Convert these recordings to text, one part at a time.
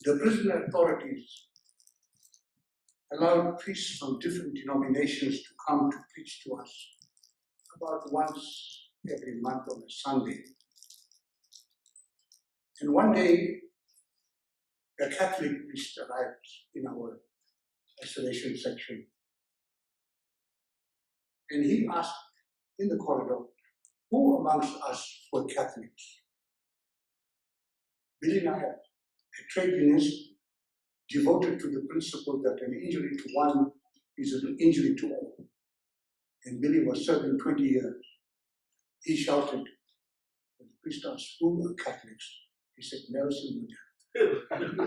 the prison authorities allowed priests from different denominations to come to preach to us about once every month on a Sunday. And one day, a Catholic priest arrived in our isolation section. And he asked in the corridor, who amongst us were Catholics? Billy and I, a trade unionist, devoted to the principle that an injury to one is an injury to all. And Billy was serving 20 years. He shouted, when the priest asked, who were Catholics? He said, Nelson Mandela.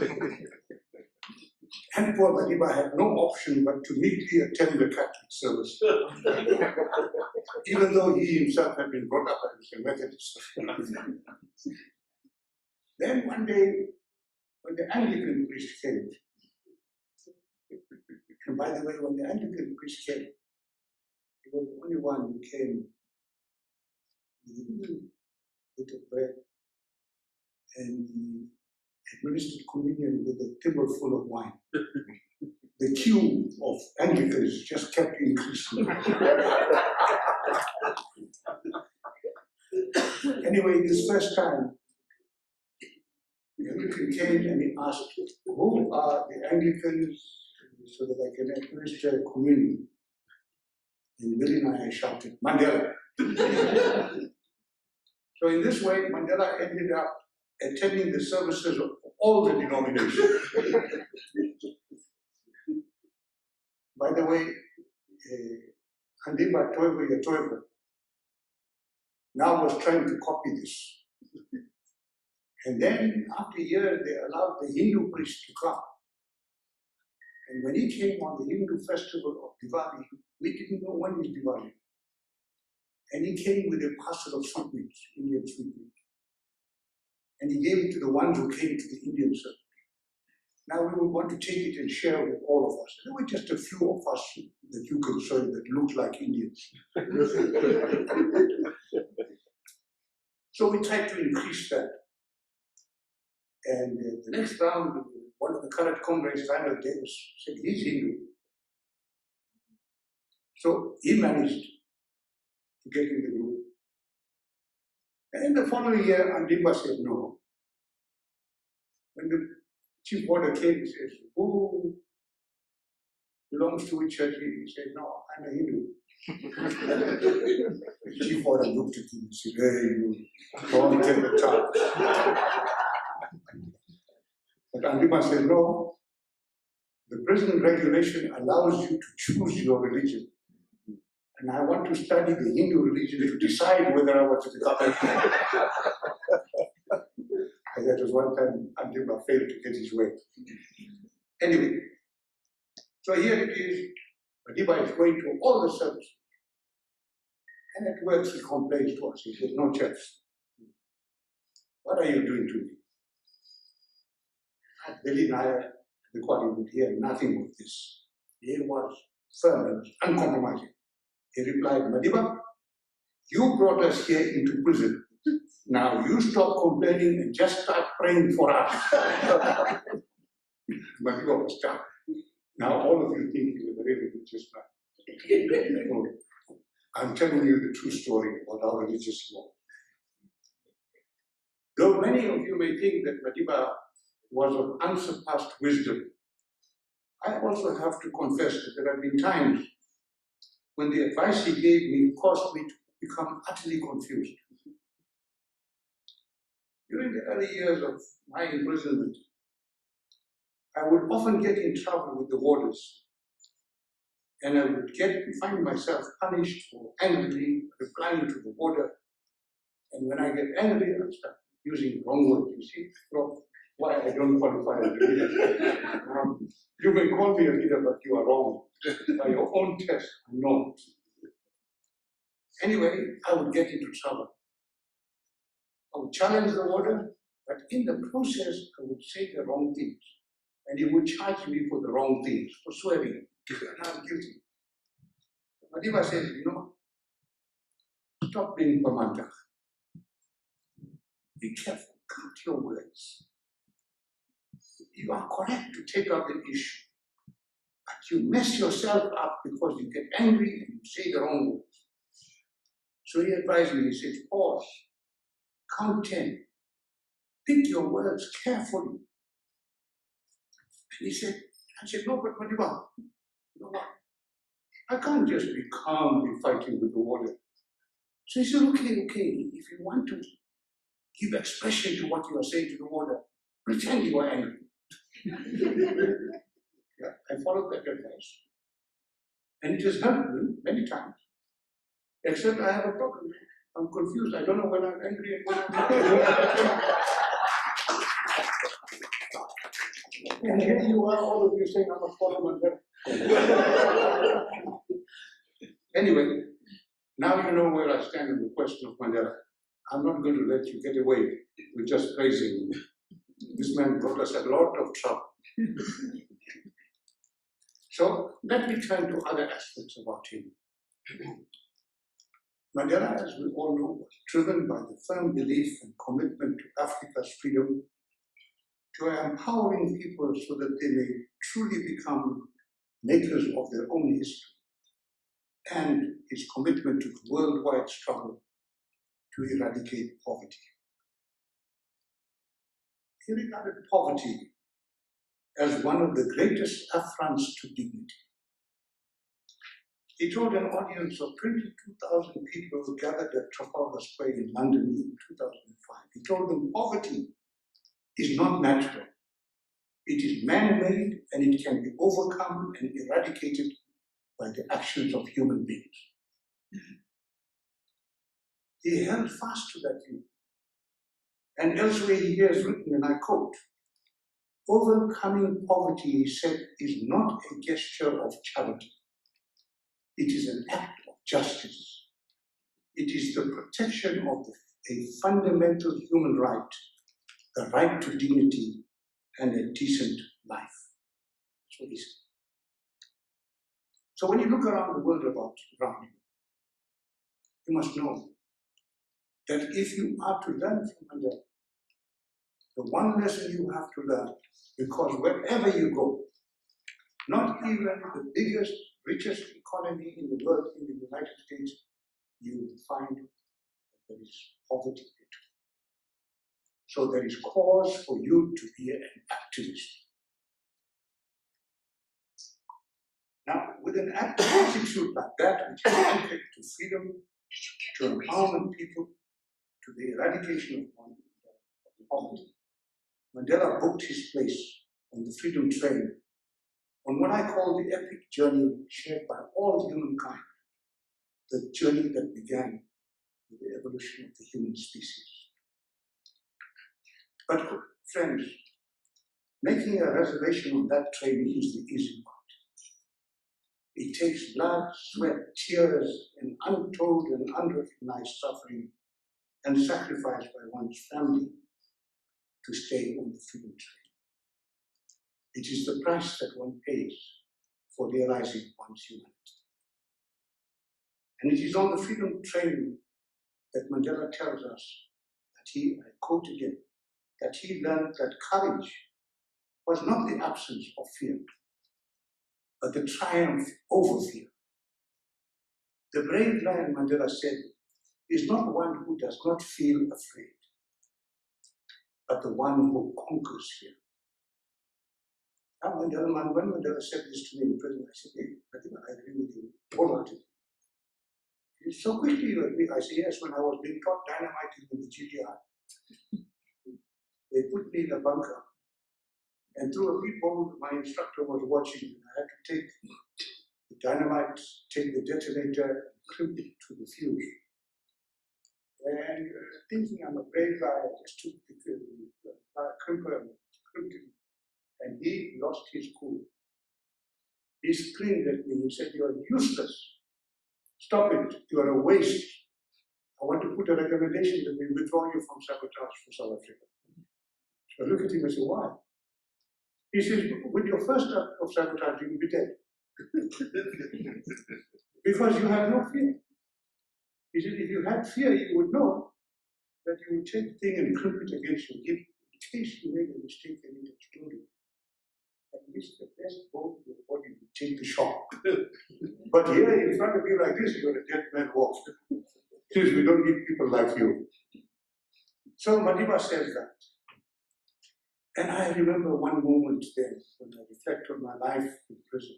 And poor Madiba had no option but to meekly attend the Catholic service, even though he himself had been brought up as a Methodist. Then one day, when the Anglican priest came, and by the way, when the Anglican priest came, he was the only one who came with a little bit of bread and administered communion with a thimble full of wine. The queue of Anglicans just kept increasing. Anyway, this first time, the Anglican came and he asked, who are the Anglicans so that I can administer communion? And Billy and I shouted, Mandela. So in this way, Mandela ended up attending the services of all the denominations. By the way, Andiba Toivo now was trying to copy this. And then after a year, they allowed the Hindu priest to come. And when he came on the Hindu festival of Diwali, we didn't know when is Diwali. And he came with a parcel of sweetmeats, Indian sweetmeats. And he gave it to the ones who came to the Indian circle. Now we would want to take it and share with all of us. There were just a few of us that you could show that looked like Indians. So we tried to increase that. And the next round, one of the current comrades, Randall Davis, said he's Hindu. So he managed to get in the group. And the following year, Andiba said no. When the chief warder came, he says, who belongs to which church? He said, no, I'm a Hindu. The chief warder looked at him and said, hey, you don't take the charge. But Andiba said, no, the prison regulation allows you to choose your religion. And I want to study the Hindu religion to decide whether I want to become a Hindu. And that was one time Andiba failed to get his way. Anyway, so here it is, Andiba is going to all the services. And at work he complains to us. He says, no church. What are you doing to me? Billy and I, the Kwari, would hear nothing of this. He was firm and uncompromising. He replied, Madiba, you brought us here into prison. Now you stop complaining and just start praying for us. Madiba was stuck. Now all of you think he's a very religious man. I'm telling you the true story about our religious law. Though many of you may think that Madiba was of unsurpassed wisdom, I also have to confess that there have been times when the advice he gave me caused me to become utterly confused. During the early years of my imprisonment, I would often get in trouble with the warders, and I would find myself punished or angrily replying to the warder. And when I get angry, I start using wrong words. You see, why I don't qualify as a leader. You may call me a leader, but you are wrong. By your own test, I'm not. Anyway, I would get into trouble. I would challenge the warder, but in the process, I would say the wrong things. And he would charge me for the wrong things, for swearing, and I'm guilty. Madiba says, you know, stop being pamanta. Be careful, count your words. you are correct to take up the issue. But you mess yourself up because you get angry and you say the wrong words. So he advised me, he said, pause, count 10, pick your words carefully. And he said, I said, no, but what do you want? You know what? I can't just be calmly fighting with the water. So he said, okay, if you want to give expression to what you are saying to the water, pretend you are angry. Yeah, I followed that advice. And it has helped me many times. Except I have a problem. I'm confused. I don't know when I'm angry and when I'm happy. And here you are, all of you saying I must follow Mandela. Anyway, now you know where I stand on the question of Mandela. I'm not going to let you get away with just praising him. This man brought us a lot of trouble. So let me turn to other aspects about him. Mandela, as we all know, was driven by the firm belief and commitment to Africa's freedom, to empowering people so that they may truly become makers of their own history, and his commitment to the worldwide struggle to eradicate poverty. He regarded poverty as one of the greatest affronts to dignity. He told an audience of 22,000 people who gathered at Trafalgar Square in London in 2005. He told them poverty is not natural. It is man-made and it can be overcome and eradicated by the actions of human beings. He held fast to that view. And elsewhere he has written, and I quote, overcoming poverty, he said, is not a gesture of charity. It is an act of justice. It is the protection of a fundamental human right, the right to dignity and a decent life. That's what he said. So when you look around the world around you, you must know that if you are to learn from Mandela, the one lesson you have to learn, because wherever you go, not even the biggest, richest economy in the world, in the United States, you will find that there is poverty there. So there is cause for you to be an activist. Now, with an attitude like that, which is anchored to freedom, to empowerment people, to the eradication of poverty, Mandela booked his place on the freedom train, on what I call the epic journey shared by all humankind, the journey that began with the evolution of the human species. But friends, making a reservation on that train is the easy part. It takes blood, sweat, tears, and untold and unrecognized suffering and sacrifice by one's family to stay on the freedom train. It is the price that one pays for realizing one's humanity. And it is on the freedom train that Mandela tells us that he, I quote again, that he learned that courage was not the absence of fear, but the triumph over fear. The brave lion, Mandela said, is not one who does not feel afraid, but the one who conquers fear. Now, when Mandela said this to me in prison, I said, hey, I agree with you wholeheartedly. So quickly you agree. I said, yes, when I was being taught dynamiting in the GDI, they put me in a bunker, and through a peephole, my instructor was watching, and I had to take the dynamite, take the detonator, and crimp it to the fuse. And thinking I'm a brave guy, I just took the crimper and crimped it, and he lost his cool. He screamed at me, he said, you are useless. Stop it, you are a waste. I want to put a recommendation that we withdraw you from sabotage for South Africa. So I look at him and say, why? He says, with your first act of sabotage, you will be dead. Because you have no fear. He said, if you had fear, you would know that you would take the thing and crimp it against your gift in case you made a mistake and it exploded. It's the best boat in your body to take the shock. But here in front of you like this, you're a dead man walk. Since we don't need people like you. So Madiba says that. And I remember one moment then, when I reflect on my life in prison.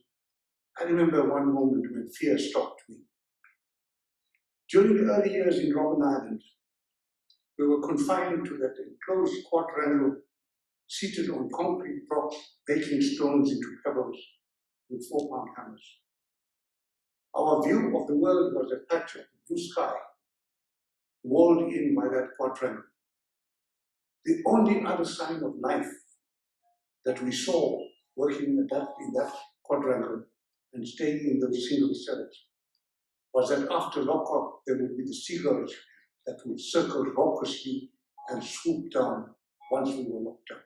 I remember one moment when fear stopped me. During the early years in Robben Island, we were confined to that enclosed quadrangle, seated on concrete blocks, baking stones into pebbles with 4-pound hammers. Our view of the world was a patch of blue sky, walled in by that quadrangle. The only other sign of life that we saw working in that quadrangle and staying in those single cells was that after lockup there would be the seagulls that would circle raucously and swoop down once we were locked up.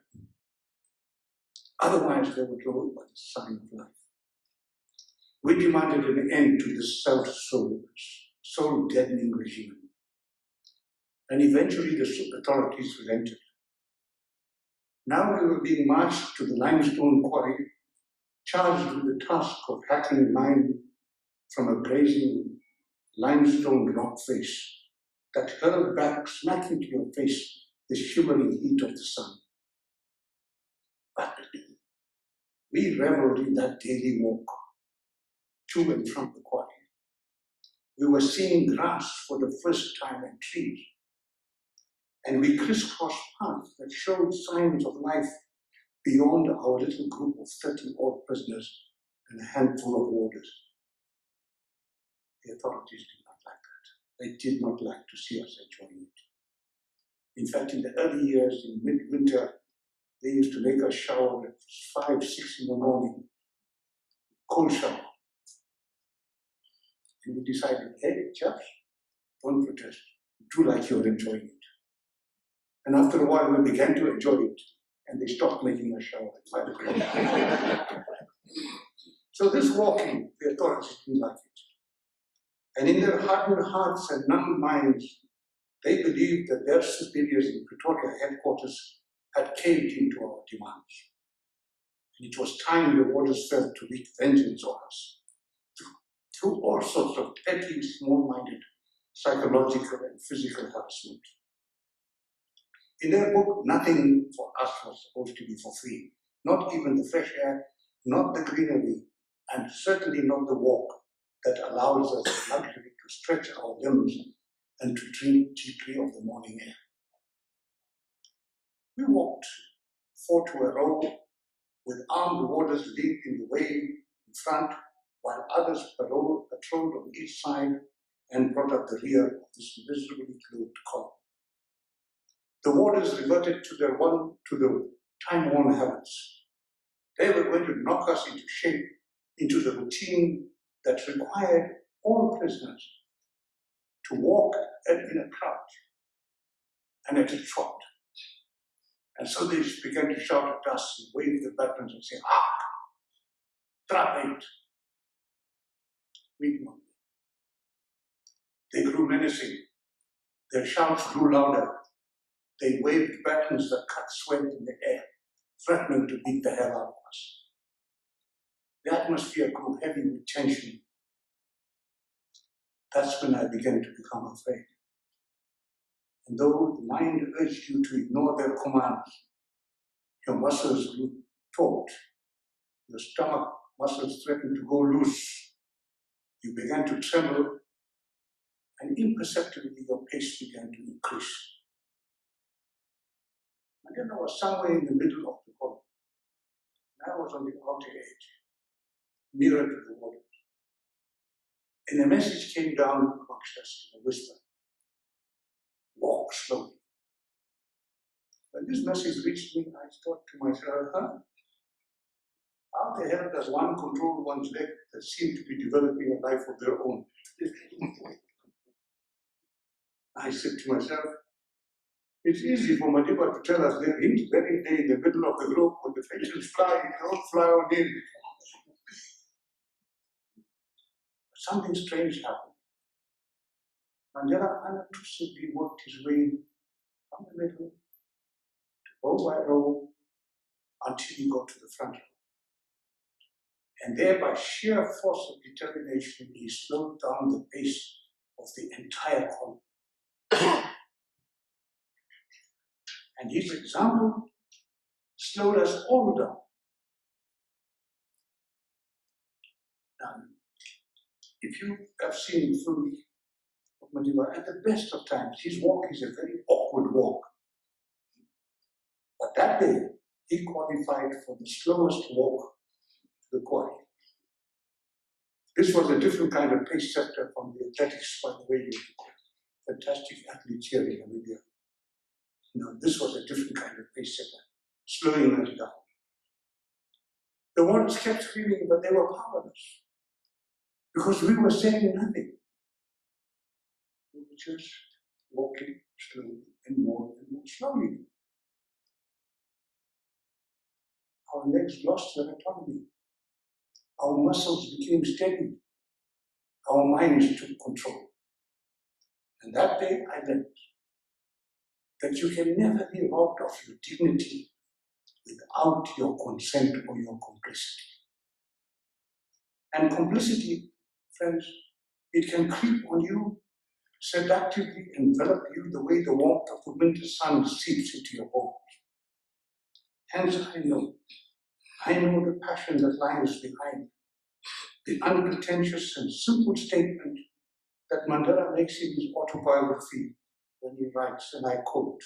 Otherwise, they were told by the sign of life. We demanded an end to this soul-deadening regime. And eventually the authorities relented. Now we were being marched to the limestone quarry, charged with the task of hacking lime from a blazing limestone rock face that hurled back smack into your face the shimmering heat of the sun. But we reveled in that daily walk to and from the quarry. We were seeing grass for the first time and trees. And we crisscrossed paths that showed signs of life beyond our little group of 30-odd prisoners and a handful of warders. The authorities did not like that. They did not like to see us enjoying it. In fact, in the early years, in midwinter, they used to make us shower at 5, 6 in the morning, cold shower. And we decided, hey, chaps, don't protest. Do like you're enjoying it. And after a while, we began to enjoy it, and they stopped making us shower at 5 o'clock. So this walking, the authorities didn't like it. And in their hardened hearts and numb minds, they believed that their superiors in Pretoria headquarters had caved into our demands. And it was time the warders felt to wreak vengeance on us through all sorts of petty, small-minded psychological and physical harassment. In their book, nothing for us was supposed to be for free. Not even the fresh air, not the greenery, and certainly not the walk that allows us the luxury to stretch our limbs and to drink deeply of the morning air. We walked 4 to a row with armed warders linked in the way in front, while others patrolled on each side and brought up the rear of this miserably clothed column. The warders reverted to the time-worn habits. They were going to knock us into shape, into the routine that required all prisoners to walk in a crouch and at a trot. And so they began to shout at us and wave their batons and say, trap it. Meanwhile, they grew menacing. Their shouts grew louder. They waved batons that cut sweat in the air, threatening to beat the hell out of us. The atmosphere grew heavy with tension. That's when I began to become afraid. And though the mind urged you to ignore their commands, your muscles grew taut. Your stomach muscles threatened to go loose. You began to tremble, and imperceptibly your pace began to increase. Mandela was somewhere in the middle of the column, and I was on the outer edge, nearer to the water. And a message came down amongst us in a whisper. Walk slowly. When this message reached me, I thought to myself, how the hell does one control one's leg that seem to be developing a life of their own? I said to myself, it's easy for Madiba to tell us that he's very day in the middle of the group when the faces fly, don't fly on in. Something strange happened. Mandela unobtrusively worked his way from the middle to row by row until he got to the front row. And there, by sheer force of determination, he slowed down the pace of the entire colony. And his example slowed us all down. Now, if you have seen the film of Mandela, at the best of times, his walk is a very awkward walk. But that day, he qualified for the slowest walk to the quarry. This was a different kind of pace setter from the athletics, by the way. Fantastic athletes here in Namibia. This was a different kind of pace setter, slowing us down. The ones kept screaming, but they were powerless because we were saying nothing. We were just walking slowly and more slowly. Our legs lost their autonomy. Our muscles became steady. Our minds took control. And that day I learned that you can never be robbed of your dignity without your consent or your complicity. And complicity, friends, it can creep on you, seductively envelop you the way the warmth of the winter sun seeps into your bones. Hence I know the passion that lies behind the unpretentious and simple statement that Mandela makes in his autobiography when he writes, and I quote,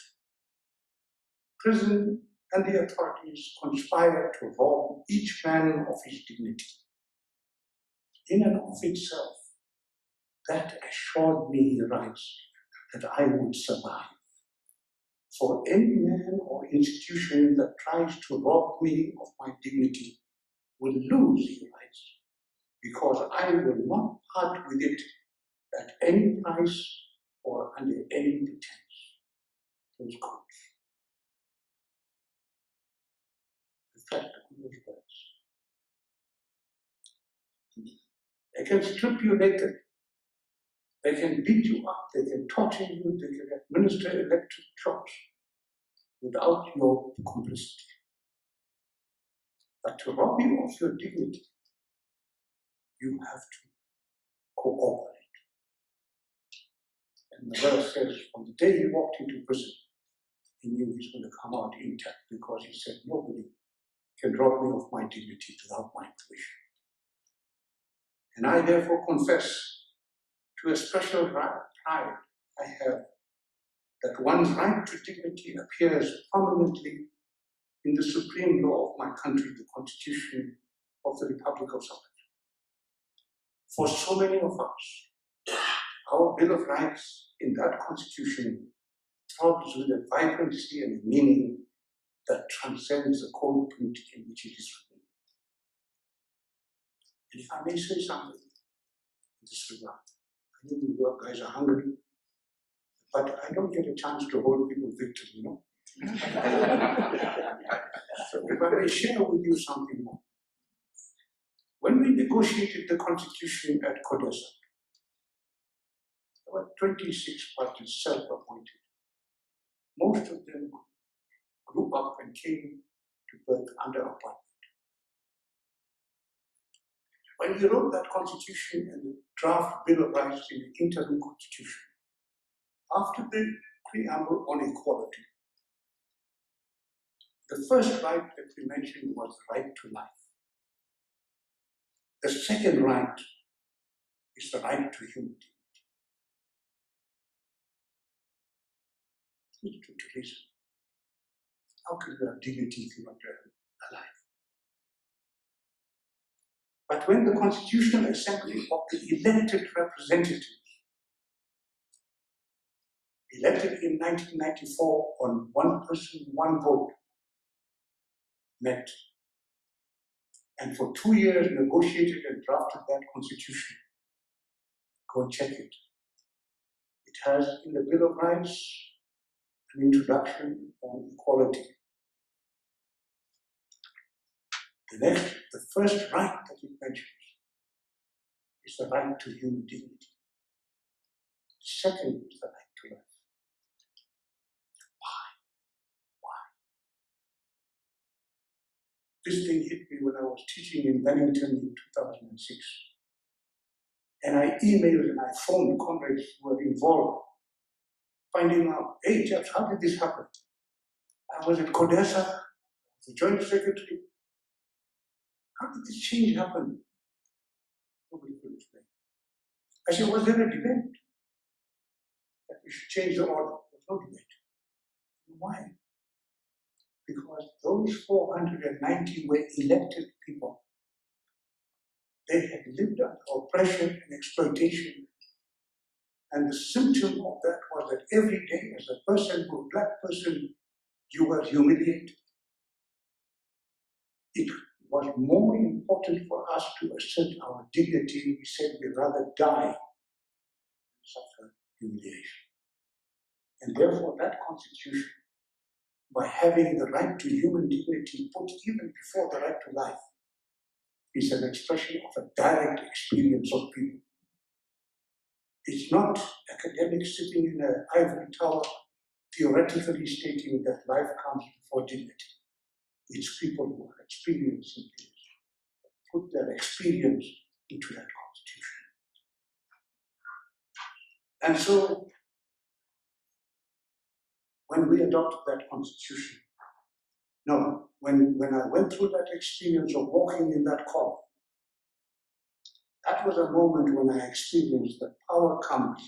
"Prison and the authorities conspire to rob each man of his dignity. In and of itself, that assured me," he writes, "that I would survive. For any man or institution that tries to rob me of my dignity will lose," he writes, "because I will not part with it at any price or under any pretense." Those quotes. Reflect on those words. They can strip you naked. They can beat you up. They can torture you. They can administer electric shocks without your complicity. But to rob you of your dignity, you have to cooperate. And Mandela says, from the day he walked into prison, he knew he was going to come out intact because he said, nobody can rob me of my dignity without my permission. And I therefore confess to a special pride I have that one's right to dignity appears prominently in the supreme law of my country, the Constitution of the Republic of South Africa. For so many of us, our Bill of Rights in that Constitution throbs with a vibrancy and a meaning that transcends the cold print in which it is written. And if I may say something in this regard, I know you guys are hungry, but I don't get a chance to hold people victim, So if I may share with you something more. When we negotiated the Constitution at Kodesa, there were 26 parties self-appointed. Most of them grew up and came to birth under apartheid. When we wrote that Constitution and the draft Bill of Rights in the interim Constitution, after the preamble on equality, the first right that we mentioned was the right to life. The second right is the right to human dignity. It's to reason. How can you have dignity if you're not alive? But when the Constitutional Assembly of the elected representatives, elected in 1994 on one person, one vote, met, and for 2 years negotiated and drafted that Constitution, go and check it. It has in the Bill of Rights an introduction on equality. The first right that it mentions is the right to human dignity. The second is the right to life. Why? this thing hit me when I was teaching in Bennington in 2006. And I emailed and I phoned comrades who were involved, finding out, hey, chaps, how did this happen? I was at CODESA, the Joint Secretary. How did this change happen? Nobody could explain. I said, was there a debate that we should change the order? There was no debate. Why? Because those 490 were elected people. They had lived under oppression and exploitation. And the symptom of that was that every day, as a person, a black person, you were humiliated. It was more important for us to assert our dignity. We said we'd rather die than suffer humiliation. And therefore, that constitution, by having the right to human dignity put even before the right to life, is an expression of a direct experience of people. It's not academics sitting in an ivory tower theoretically stating that life comes before dignity. It's people who are experiencing this, put their experience into that constitution. And so, when we adopted that constitution, when I went through that experience of walking in that column, that was a moment when I experienced that power comes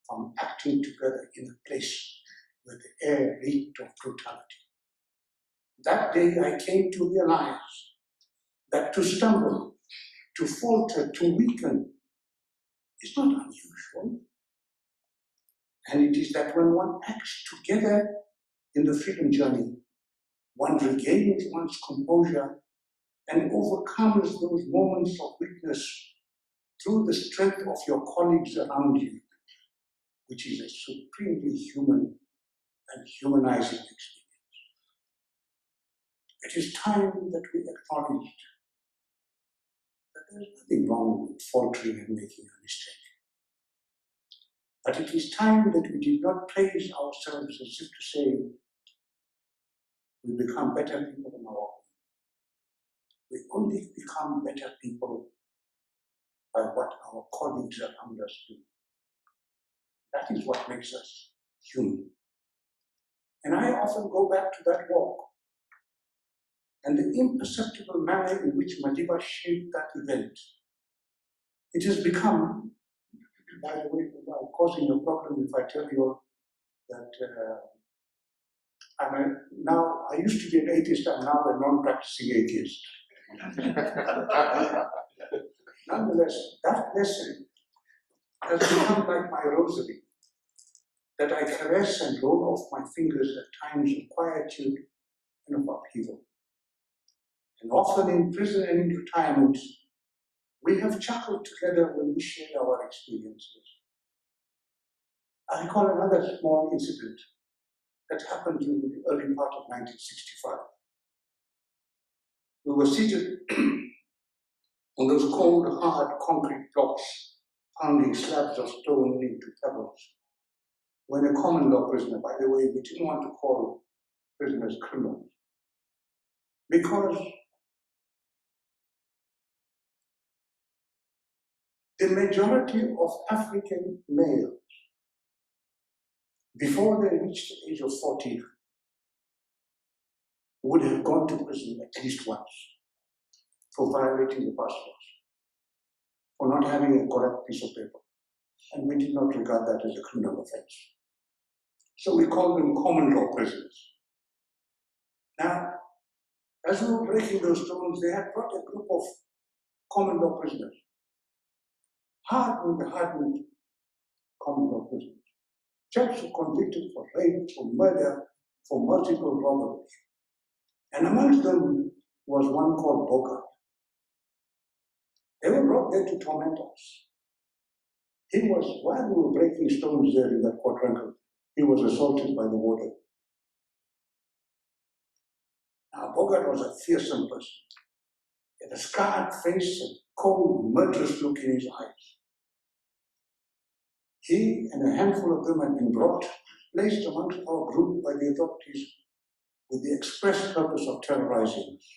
from acting together in a place where the air reeked of brutality. That day I came to realize that to stumble, to falter, to weaken is not unusual. And it is that when one acts together in the freedom journey, one regains one's composure and overcomes those moments of weakness through the strength of your colleagues around you, which is a supremely human and humanizing experience. It is time that we acknowledge that there is nothing wrong with faltering and making a mistake. But it is time that we did not praise ourselves as if to say we become better people on our own. We only become better people by what our colleagues around us do. That is what makes us human. And I often go back to that walk and the imperceptible manner in which Madiba shaped that event. It has become, by the way, I'm causing a problem if I tell you that I used to be an atheist, I'm now a non-practicing atheist. Nonetheless, that lesson has become like my rosary, that I caress and roll off my fingers at times of quietude and of upheaval. And often in prison and in retirement, we have chuckled together when we shared our experiences. I recall another small incident that happened during the early part of 1965. We were seated on those cold, hard concrete blocks, pounding slabs of stone into pebbles, when a common law prisoner, by the way, we didn't want to call prisoners criminals, because the majority of African males, before they reached the age of 40, would have gone to prison at least once for violating the pass laws, for not having a correct piece of paper. And we did not regard that as a criminal offense. So we called them common law prisoners. Now, as we were breaking those stones, they had brought a group of common law prisoners, hardened common law prisoners, chaps who were convicted for rape, for murder, for multiple robberies. And amongst them was one called Bogart. They were brought there to torment us. While we were breaking stones there in that quadrangle, he was assaulted by the warden. Now, Bogart was a fearsome person. He had a scarred face and cold, murderous look in his eyes. He and a handful of them had been placed amongst our group by the authorities with the express purpose of terrorizing us.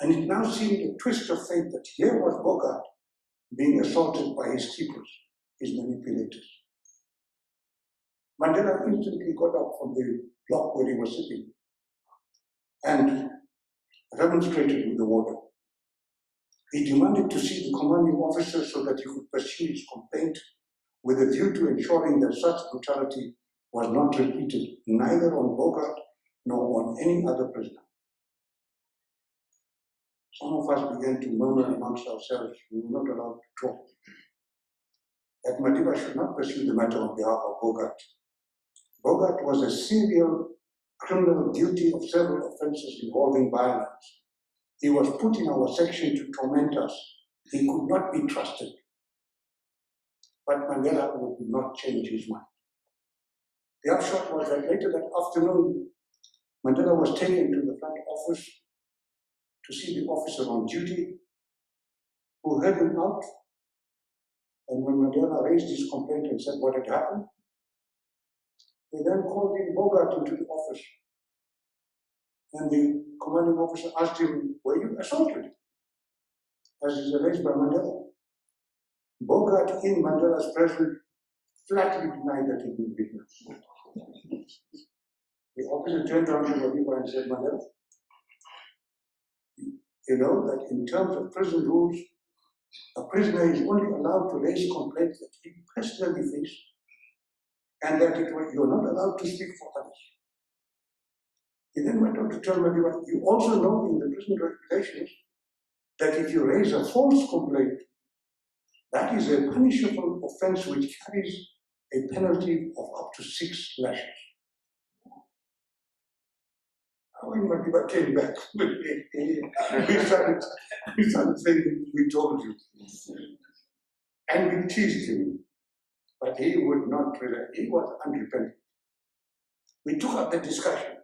And it now seemed a twist of fate that here was Bogart being assaulted by his keepers, his manipulators. Mandela instantly got up from the block where he was sitting and remonstrated with the warder. He demanded to see the commanding officer so that he could pursue his complaint with a view to ensuring that such brutality was not repeated, neither on Bogart nor on any other prisoner. Some of us began to murmur amongst ourselves, we were not allowed to talk. That Madiba should not pursue the matter on behalf of Bogart. Bogart was a serial criminal guilty of several offences involving violence. He was put in our section to torment us. He could not be trusted. But Mandela would not change his mind. The upshot was that later that afternoon, Mandela was taken to the front office to see the officer on duty, who heard him out. And when Mandela raised his complaint and said what had happened, they then called in Bogart into the office. And the commanding officer asked him, were you assaulted? As is alleged by Mandela. Bogart, in Mandela's presence, flatly denied that he'd been beaten. The officer turned around to Madiba and said, Mandela, you know that in terms of prison rules, a prisoner is only allowed to raise complaints that he personally faced, and that you're not allowed to speak for others. He then went on to tell Madiba, you also know in the prison regulations that if you raise a false complaint, that is a punishable offense which carries a penalty of up to 6 lashes. When Madiba came back, we started saying, we told you. And we teased him, but he would not relent. He was unrepentant. We took up the discussion.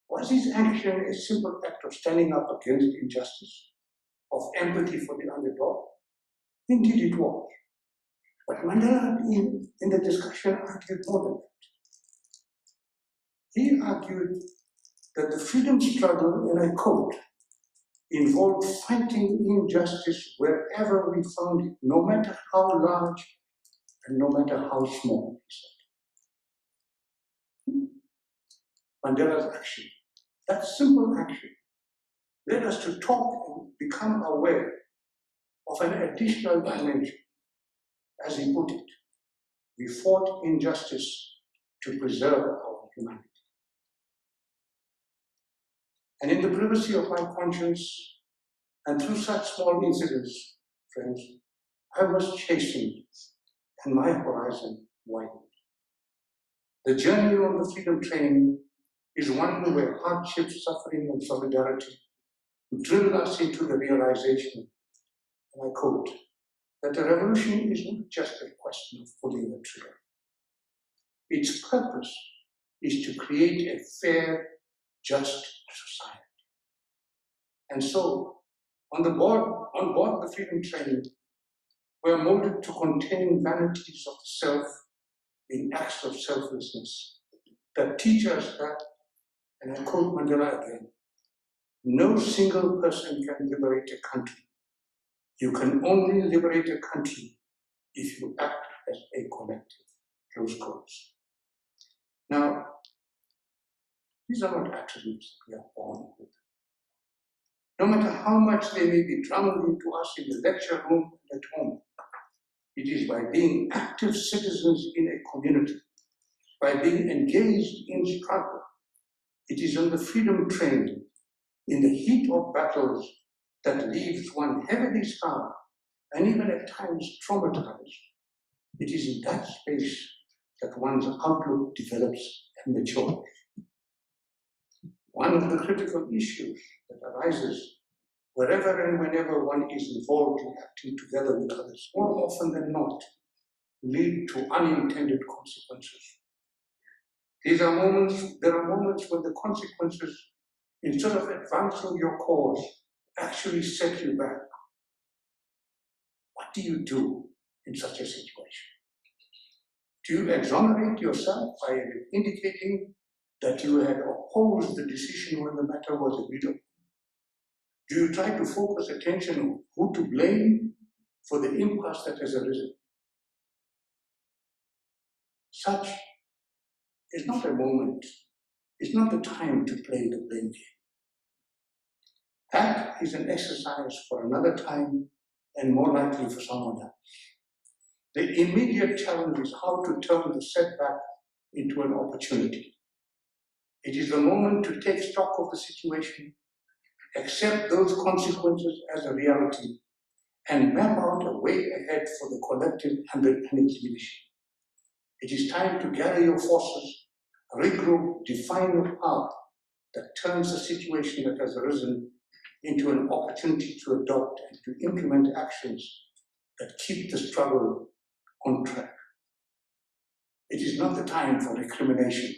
Was his action a simple act of standing up against injustice, of empathy for the underdog? Indeed it was. But Mandela, in the discussion, argued more than that. He argued that the freedom struggle, and I quote, involved fighting injustice wherever we found it, no matter how large and no matter how small, he said. Mandela's action, that simple action, led us to talk and become aware of an additional dimension. As he put it, we fought injustice to preserve our humanity. And in the privacy of my conscience, and through such small incidents, friends, I was chastened and my horizon widened. The journey on the freedom train is one where hardship, suffering, and solidarity drill us into the realization, and I quote, that a revolution is not just a question of pulling a trigger. Its purpose is to create a fair, just society. And so, on board the freedom train, we're molded to contain vanities of the self in acts of selflessness that teach us that, and I quote Mandela again, no single person can liberate a country. You can only liberate a country if you act as a collective. Close quotes. Now, these are not attributes that we are born with. No matter how much they may be drummed into us in the lecture room and at home, it is by being active citizens in a community, by being engaged in struggle, it is on the freedom train, in the heat of battles, that leaves one heavily scarred and even at times traumatized. It is in that space that one's outlook develops and matures. One of the critical issues that arises wherever and whenever one is involved in acting together with others, more often than not, lead to unintended consequences. There are moments when the consequences, instead of advancing your cause, actually set you back. What do you do in such a situation? Do you exonerate yourself by indicating that you had opposed the decision when the matter was agreed upon? Do you try to focus attention on who to blame for the impasse that has arisen? Such is not a moment, it's not the time to play the blame game. That is an exercise for another time and more likely for someone else. The immediate challenge is how to turn the setback into an opportunity. It is the moment to take stock of the situation, accept those consequences as a reality, and map out a way ahead for the collective and its leadership. It is time to gather your forces, regroup, define your path that turns the situation that has arisen into an opportunity to adopt and to implement actions that keep the struggle on track. It is not the time for recrimination.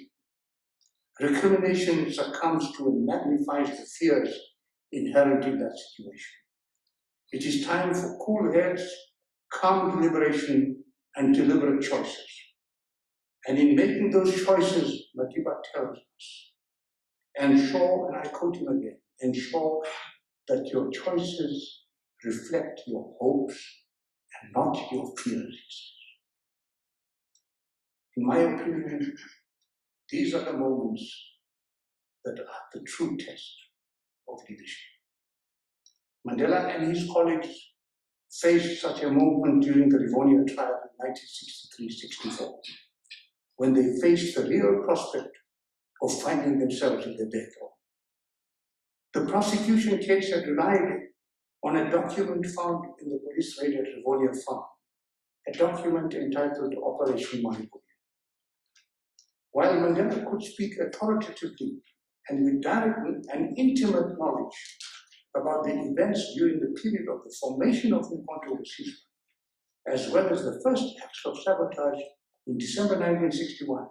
Recrimination succumbs to and magnifies the fears inherent in that situation. It is time for cool heads, calm deliberation, and deliberate choices. And in making those choices, Madiba tells us, ensure, and I quote him again, ensure that your choices reflect your hopes and not your fears. In my opinion, these are the moments that are the true test of leadership. Mandela and his colleagues faced such a moment during the Rivonia trial in 1963-64, when they faced the real prospect of finding themselves in the death row. The prosecution case had relied on a document found in the police raid at Rivonia Farm, a document entitled Operation Marigold. While Mandela could speak authoritatively and with direct and intimate knowledge about the events during the period of the formation of the Umkhonto, as well as the first acts of sabotage in December 1961,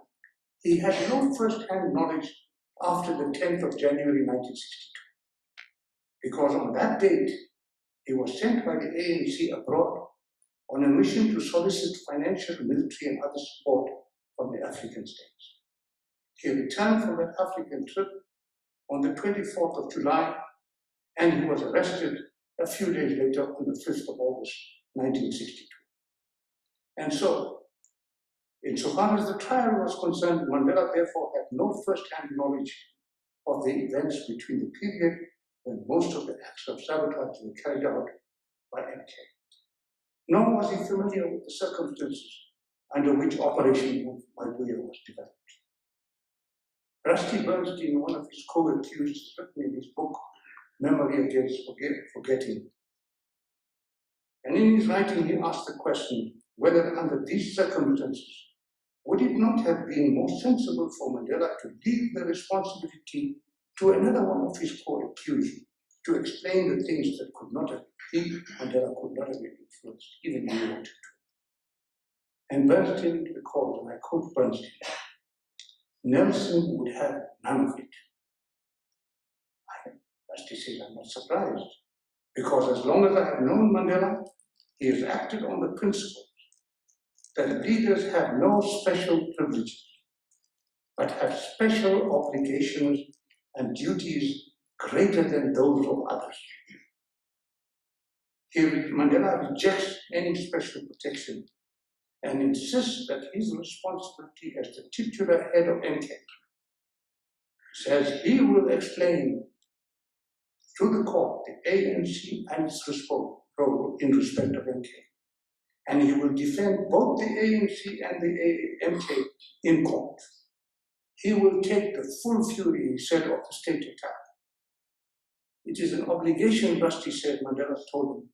he had no first-hand knowledge after the 10th of January 1962. Because on that date, he was sent by the ANC abroad on a mission to solicit financial, military, and other support from the African states. He returned from that African trip on the 24th of July, and he was arrested a few days later on the 5th of August, 1962. And so, insofar as the trial was concerned, Mandela therefore had no first-hand knowledge of the events between the period when most of the acts of sabotage were carried out by MK. Nor was he familiar with the circumstances under which Operation Marigold was developed. Rusty Bernstein, one of his co-accused, has written in his book, Memory Against Forgetting. And in his writing, he asked the question whether under these circumstances, would it not have been more sensible for Mandela to leave the responsibility to another one of his co-accused to explain the things that could not have been, Mandela could not have been influenced, even if he wanted to. And Bernstein recalls, and I quote Bernstein, Nelson would have none of it. Rusty says, I'm not surprised, because as long as I have known Mandela, he has acted on the principle that leaders have no special privileges, but have special obligations and duties greater than those of others. Mandela rejects any special protection and insists that his responsibility as the titular head of MK, says he will explain to the court the ANC and its role in respect of MK. And he will defend both the ANC and the MK in court. He will take the full fury, he said, of the state attack. It is an obligation, Rusty said, Mandela told him,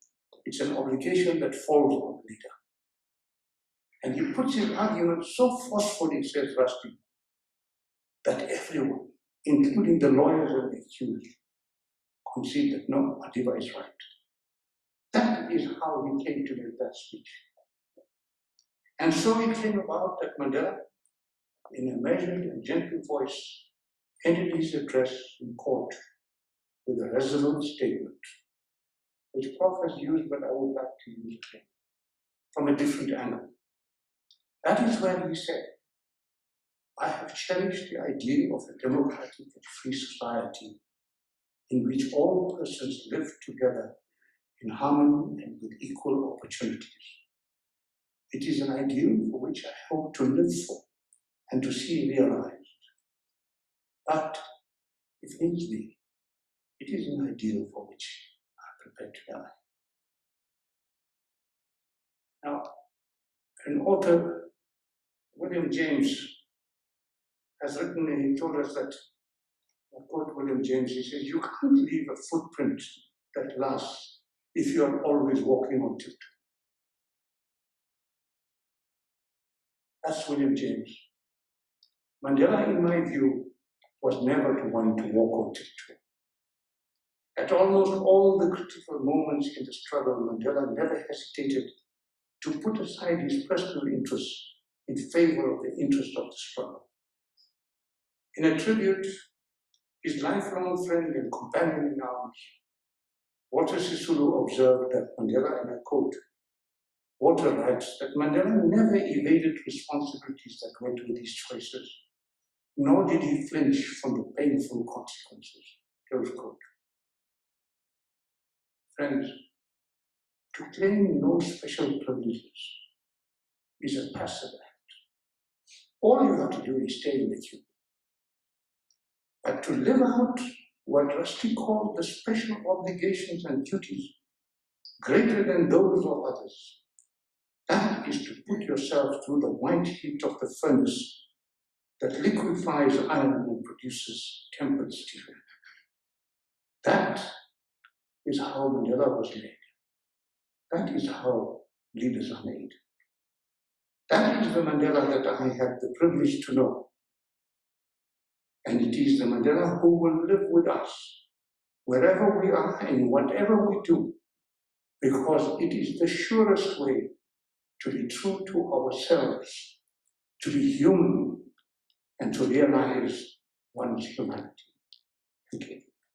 it's an obligation that falls on the leader. And he puts his argument so forcefully, says Rusty, that everyone, including the lawyers and the accused, concede that no, Madiba is right. That is how he came to make that speech. And so it came about that Mandela, in a measured and gentle voice, ended his address in court with a resolute statement, which Prof has used, but I would like to use again, from a different angle. That is where he said, I have cherished the idea of a democratic and free society in which all persons live together in harmony and with equal opportunities. It is an ideal for which I hope to live for and to see realized. But if needs be, it is an ideal for which I am prepared to die. Now, an author, William James, has written, and he told us that, I quote William James, he says, you can't leave a footprint that lasts if you are always walking on tiptoe. That's William James. Mandela, in my view, was never the one to walk on tiptoe. At almost all the critical moments in the struggle, Mandela never hesitated to put aside his personal interests in favor of the interest of the struggle. In a tribute, his lifelong friend and companion in arms, Walter Sisulu, observed that Mandela, and I quote, Walter writes that Mandela never evaded responsibilities that went with his choices, nor did he flinch from the painful consequences. Close quote. Friends, to claim no special privileges is a passive act. All you have to do is stay in the queue. But to live out what Rusty called the special obligations and duties greater than those of others, that is to put yourself through the white heat of the furnace that liquefies iron and produces tempered steel. That is how Mandela was made. That is how leaders are made. That is the Mandela that I have the privilege to know. And it is the Mandela who will live with us, wherever we are and whatever we do, because it is the surest way to be true to ourselves, to be human, and to realize one's humanity. Thank you.